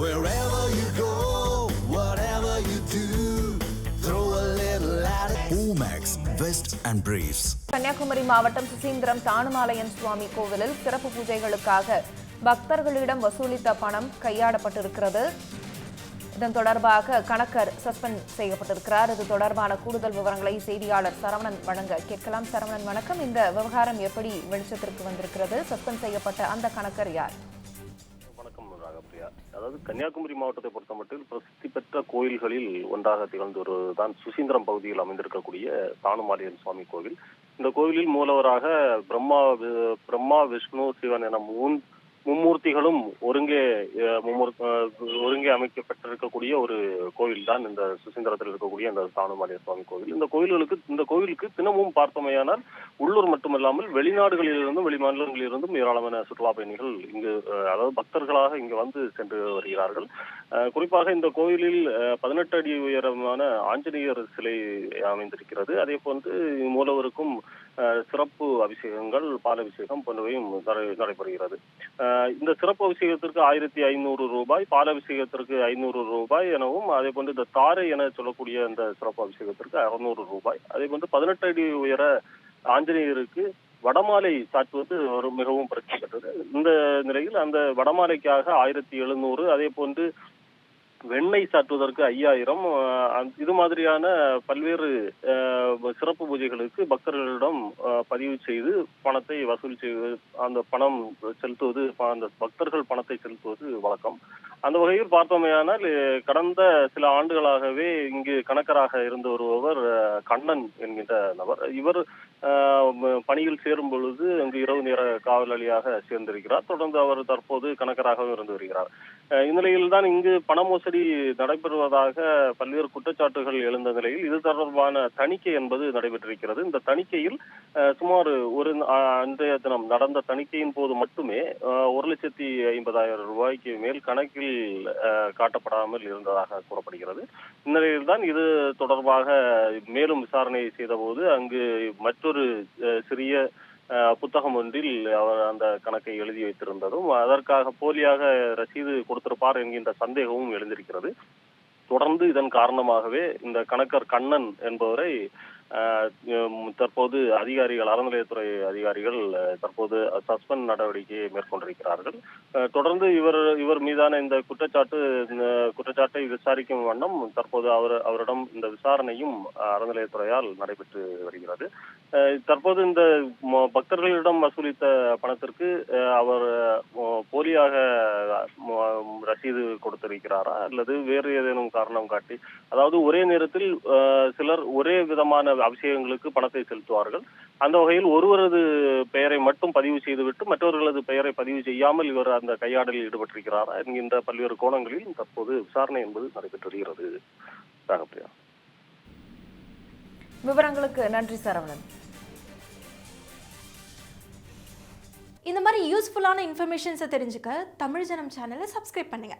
Wherever you go, whatever you do, throw a little at it. Omax, Vest and Briefs. Kanyakumari மாவட்டம் சுசீந்திரம் தானுமாலையன் சுவாமி கோவிலில் சிறப்பு பூஜைகளுக்காக பக்தர்களிடம் வசூலித்த பணம் கையாடப்பட்டிருக்கிறது. இதன் தொடர்பாக கணக்கர் சஸ்பெண்ட் செய்யப்பட்டிருக்கிறார். இது தொடர்பான கூடுதல் விவரங்களை செய்தியாளர் சரவணன் வழங்க கேட்கலாம். சரவணன், வணக்கம். இந்த விவகாரம் எப்படி வெளிச்சத்திற்கு வந்திருக்கிறது? சஸ்பெண்ட் செய்யப்பட்ட அந்த கணக்கர் யார்? வணக்கம் ராகப்பிரியா. அதாவது கன்னியாகுமரி மாவட்டத்தை பொறுத்தமட்டில் பிரசித்தி பெற்ற கோயில்களில் ஒன்றாக திகழ்ந்து வருவதுதான் சுசீந்திரம் பகுதியில் அமைந்திருக்கக்கூடிய தானுமாலையன் சுவாமி கோவில். இந்த கோவிலில் மூலவராக பிரம்மா விஷ்ணு சிவன் என மும்மூர்த்திகளும் ஒருங்கே அமைக்கப்பட்டிருக்கக்கூடிய ஒரு கோவில் தான் இந்த சுசீந்திரத்தில் இருக்கக்கூடிய இந்த தானுமாலையன் சுவாமி கோவில். இந்த கோவிலுக்கு தினமும் பார்த்தமையானால் உள்ளூர் மட்டுமல்லாமல் வெளிநாடுகளிலிருந்தும் வெளிமாநிலங்களிலிருந்தும் ஏராளமான சுற்றுலா பயணிகள் இங்கு, அதாவது பக்தர்களாக இங்கு வந்து சென்று வருகிறார்கள். குறிப்பாக இந்த கோவிலில் 18 அடி உயரமான ஆஞ்சநேயர் சிலை அமைந்திருக்கிறது. அதே போன்று மூலவருக்கும் சிறப்பு அபிஷேகங்கள், பாலபிஷேகம் போன்றவையும் நடைபெறுகிறது. இந்த சிறப்பு அபிஷேகத்திற்கு 1500 ரூபாய், பாலபிஷேகத்திற்கு 500 ரூபாய் எனவும், அதே போன்று இந்த தாரை என சொல்லக்கூடிய இந்த சிறப்பு அபிஷேகத்திற்கு 600 ரூபாய், அதே போன்று 18 அடி உயர ஆஞ்சநேயருக்கு வடமாலை சாற்றுவது ஒரு மிகவும் பிரசித்தி பெற்றது. இந்த நிலையில் அந்த வடமாலைக்காக 1700, அதே போன்று வெண்ணெய் சாற்றுவதற்கு 5000, இது மாதிரியான பல்வேறு சிறப்பு பூஜைகளுக்கு பக்தர்களிடம் பதிவு செய்து பணத்தை வசூல் செய்வது, அந்த பணம் செலுத்துவது, அந்த பக்தர்கள் பணத்தை செலுத்துவது வழக்கம். அந்த வகையில் பார்த்தோமேயானால் கடந்த சில ஆண்டுகளாகவே இங்கு கணக்கராக இருந்து வருபவர் கண்ணன் என்கின்ற நபர். இவர் பணியில் சேரும் பொழுது அங்கு இரவு நேர காவலாளியாக சேர்ந்திருக்கிறார். தொடர்ந்து அவர் தற்போது கணக்கராகவும் இருந்து வருகிறார். இந்நிலையில் தான் இங்கு பண மோசடி நடைபெறுவதாக பல்வேறு குற்றச்சாட்டுகள் எழுந்த நிலையில் இது தொடர்பான தணிக்கை என்பது நடைபெற்றிருக்கிறது. இந்த தணிக்கையில் சுமார் அன்றைய தினம் நடந்த தணிக்கையின் போது மட்டுமே 1,50,000 ரூபாய்க்கு மேல் கணக்கில் காட்டப்படாமல் இருந்ததாக கூறப்படுகிறது. இந்நிலையில் தான் இது தொடர்பாக மேலும் விசாரணை செய்தபோது அங்கு மற்றொரு சிறிய புத்தகம் ஒன்றில் அவர் அந்த கணக்கை எழுதி வைத்திருந்ததும், அதற்காக போலியாக ரசீது கொடுத்திருப்பார் என்கின்ற சந்தேகமும் எழுந்திருக்கிறது. தொடர்ந்து இதன் காரணமாகவே இந்த கணக்கர் கண்ணன் என்பவரை தற்போது அறநிலையத்துறை அதிகாரிகள் தற்போது சஸ்பெண்ட் நடவடிக்கையை மேற்கொண்டிருக்கிறார்கள். தொடர்ந்து இவர் மீதான இந்த குற்றச்சாட்டை விசாரிக்கும் வண்ணம் தற்போது அவரிடம் இந்த விசாரணையும் அறநிலையத்துறையால் நடைபெற்று வருகிறது. தற்போது இந்த பக்தர்களிடம் வசூலித்த பணத்திற்கு அவர் போலியாக ரசீது கொடுத்திருக்கிறாரா அல்லது வேறு ஏதேனும் காரணம் காட்டி, அதாவது ஒரே நேரத்தில் சிலர் ஒரே விதமான அபிஷேகங்களுக்கு பணத்தை செலுத்துவார்கள். அந்த வகையில் ஒருவரது பெயரை மட்டும் பதிவு செய்துவிட்டு மற்றவர்களது பெயரை பதிவு செய்யாமல் இவர் அந்த கையாடலில் ஈடுபட்டிருக்கிறாரா என்கின்ற பல்வேறு கோணங்களில் தற்போது விசாரணை என்பது நடைபெற்று வருகிறது. ராகப்பிரியா, விவரங்களுக்கு நன்றி சரவணன். இந்த மாதிரி யூஸ்ஃபுல்லான இன்ஃபர்மேஷன்ஸை தெரிஞ்சுக்க தமிழ் ஜனம் சேனலை சப்ஸ்கிரைப் பண்ணுங்க.